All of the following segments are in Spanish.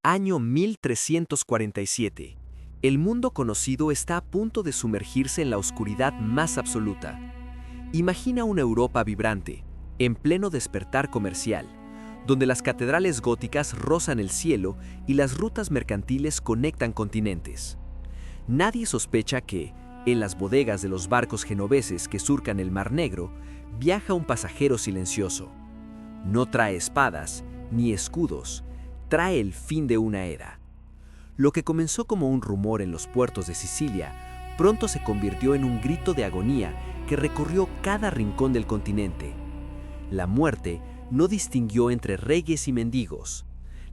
Año 1347. El mundo conocido está a punto de sumergirse en la oscuridad más absoluta. Imagina una Europa vibrante, en pleno despertar comercial, donde las catedrales góticas rozan el cielo y las rutas mercantiles conectan continentes. Nadie sospecha que, en las bodegas de los barcos genoveses que surcan el Mar Negro, viaja un pasajero silencioso. No trae espadas ni escudos, trae el fin de una era. Lo que comenzó como un rumor en los puertos de Sicilia, pronto se convirtió en un grito de agonía que recorrió cada rincón del continente. La muerte no distinguió entre reyes y mendigos.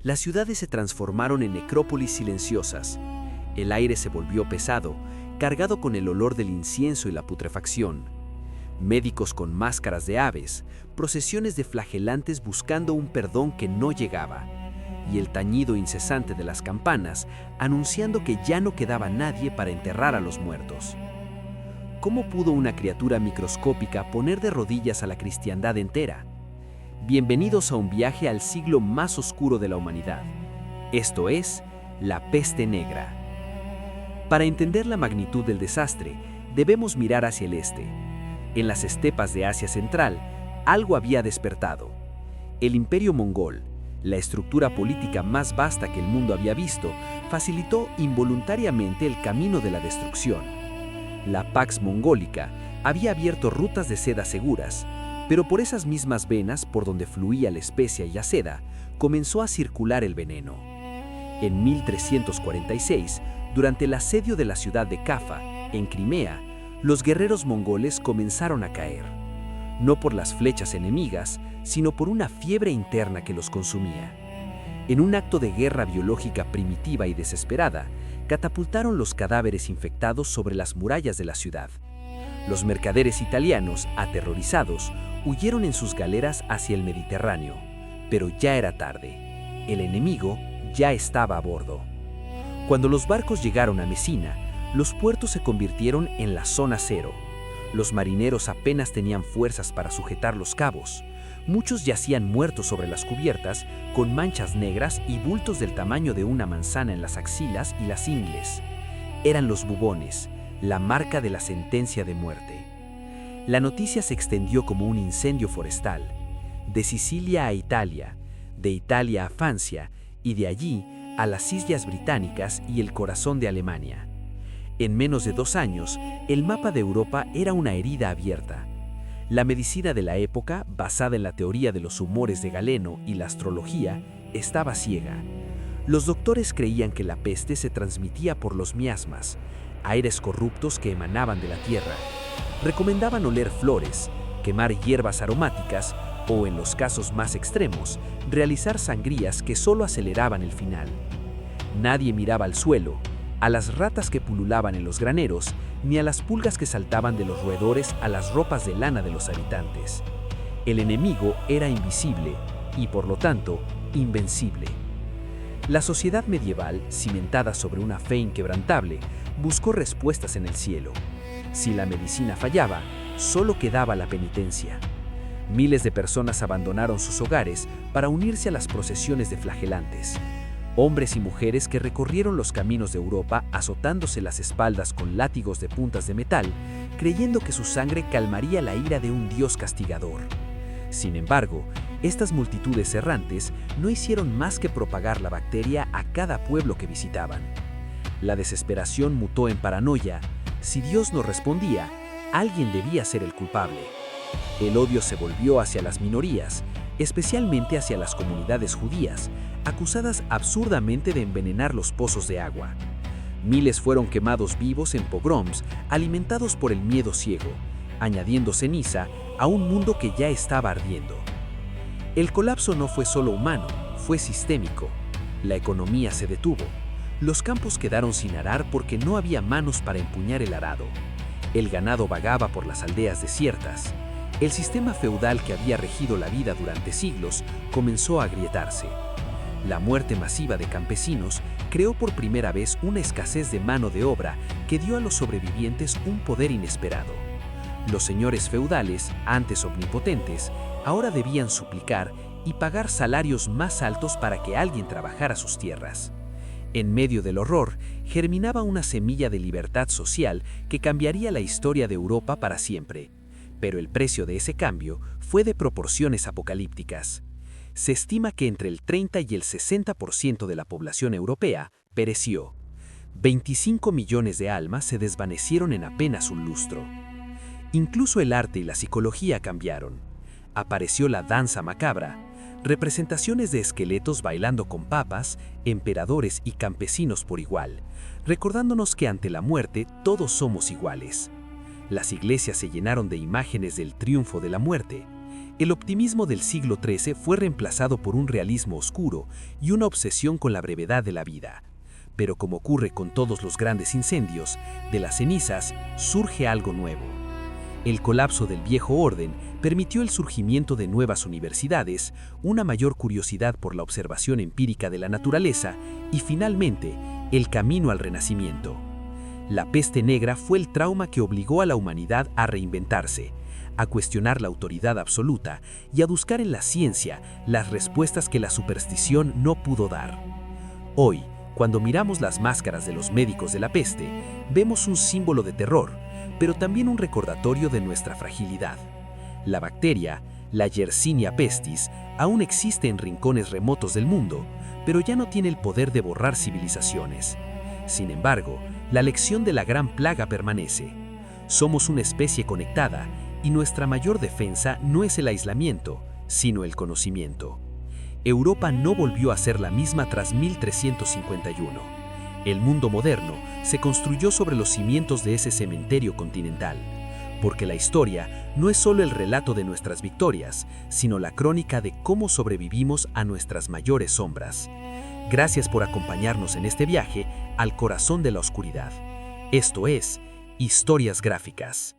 Las ciudades se transformaron en necrópolis silenciosas. El aire se volvió pesado, cargado con el olor del incienso y la putrefacción. Médicos con máscaras de aves, procesiones de flagelantes buscando un perdón que no llegaba, y el tañido incesante de las campanas anunciando que ya no quedaba nadie para enterrar a los muertos. ¿Cómo pudo una criatura microscópica poner de rodillas a la cristiandad entera? Bienvenidos a un viaje al siglo más oscuro de la humanidad. Esto es, la peste negra. Para entender la magnitud del desastre, debemos mirar hacia el este. En las estepas de Asia Central, algo había despertado. El Imperio Mongol, la estructura política más vasta que el mundo había visto, facilitó involuntariamente el camino de la destrucción. La Pax Mongólica había abierto rutas de seda seguras, pero por esas mismas venas por donde fluía la especia y la seda, comenzó a circular el veneno. En 1346, durante el asedio de la ciudad de Cafa, en Crimea, los guerreros mongoles comenzaron a caer, no por las flechas enemigas, sino por una fiebre interna que los consumía. En un acto de guerra biológica primitiva y desesperada, catapultaron los cadáveres infectados sobre las murallas de la ciudad. Los mercaderes italianos, aterrorizados, huyeron en sus galeras hacia el Mediterráneo, pero ya era tarde. El enemigo ya estaba a bordo. Cuando los barcos llegaron a Mesina, los puertos se convirtieron en la zona cero. Los marineros apenas tenían fuerzas para sujetar los cabos. Muchos yacían muertos sobre las cubiertas, con manchas negras y bultos del tamaño de una manzana en las axilas y las ingles. Eran los bubones, la marca de la sentencia de muerte. La noticia se extendió como un incendio forestal, de Sicilia a Italia, de Italia a Francia y de allí a las Islas Británicas y el corazón de Alemania. En menos de 2 años, el mapa de Europa era una herida abierta. La medicina de la época, basada en la teoría de los humores de Galeno y la astrología, estaba ciega. Los doctores creían que la peste se transmitía por los miasmas, aires corruptos que emanaban de la tierra. Recomendaban oler flores, quemar hierbas aromáticas o, en los casos más extremos, realizar sangrías que solo aceleraban el final. Nadie miraba al suelo, a las ratas que pululaban en los graneros, ni a las pulgas que saltaban de los roedores a las ropas de lana de los habitantes. El enemigo era invisible y, por lo tanto, invencible. La sociedad medieval, cimentada sobre una fe inquebrantable, buscó respuestas en el cielo. Si la medicina fallaba, solo quedaba la penitencia. Miles de personas abandonaron sus hogares para unirse a las procesiones de flagelantes. Hombres y mujeres que recorrieron los caminos de Europa azotándose las espaldas con látigos de puntas de metal, creyendo que su sangre calmaría la ira de un dios castigador. Sin embargo, estas multitudes errantes no hicieron más que propagar la bacteria a cada pueblo que visitaban. La desesperación mutó en paranoia. Si Dios no respondía, alguien debía ser el culpable. El odio se volvió hacia las minorías, especialmente hacia las comunidades judías, acusadas absurdamente de envenenar los pozos de agua. Miles fueron quemados vivos en pogroms alimentados por el miedo ciego, añadiendo ceniza a un mundo que ya estaba ardiendo. El colapso no fue solo humano, fue sistémico. La economía se detuvo. Los campos quedaron sin arar porque no había manos para empuñar el arado. El ganado vagaba por las aldeas desiertas. El sistema feudal que había regido la vida durante siglos comenzó a agrietarse. La muerte masiva de campesinos creó por primera vez una escasez de mano de obra que dio a los sobrevivientes un poder inesperado. Los señores feudales, antes omnipotentes, ahora debían suplicar y pagar salarios más altos para que alguien trabajara sus tierras. En medio del horror, germinaba una semilla de libertad social que cambiaría la historia de Europa para siempre. Pero el precio de ese cambio fue de proporciones apocalípticas. Se estima que entre el 30 y el 60% de la población europea pereció. 25 millones de almas se desvanecieron en apenas un lustro. Incluso el arte y la psicología cambiaron. Apareció la danza macabra, representaciones de esqueletos bailando con papas, emperadores y campesinos por igual, recordándonos que ante la muerte todos somos iguales. Las iglesias se llenaron de imágenes del triunfo de la muerte. El optimismo del siglo XIII fue reemplazado por un realismo oscuro y una obsesión con la brevedad de la vida. Pero como ocurre con todos los grandes incendios, de las cenizas surge algo nuevo. El colapso del viejo orden permitió el surgimiento de nuevas universidades, una mayor curiosidad por la observación empírica de la naturaleza y, finalmente, el camino al renacimiento. La peste negra fue el trauma que obligó a la humanidad a reinventarse, a cuestionar la autoridad absoluta y a buscar en la ciencia las respuestas que la superstición no pudo dar. Hoy, cuando miramos las máscaras de los médicos de la peste, vemos un símbolo de terror, pero también un recordatorio de nuestra fragilidad. La bacteria, la Yersinia pestis, aún existe en rincones remotos del mundo, pero ya no tiene el poder de borrar civilizaciones. Sin embargo, la lección de la gran plaga permanece. Somos una especie conectada y nuestra mayor defensa no es el aislamiento, sino el conocimiento. Europa no volvió a ser la misma tras 1351. El mundo moderno se construyó sobre los cimientos de ese cementerio continental, porque la historia no es solo el relato de nuestras victorias, sino la crónica de cómo sobrevivimos a nuestras mayores sombras. Gracias por acompañarnos en este viaje al corazón de la oscuridad. Esto es Historias Gráficas.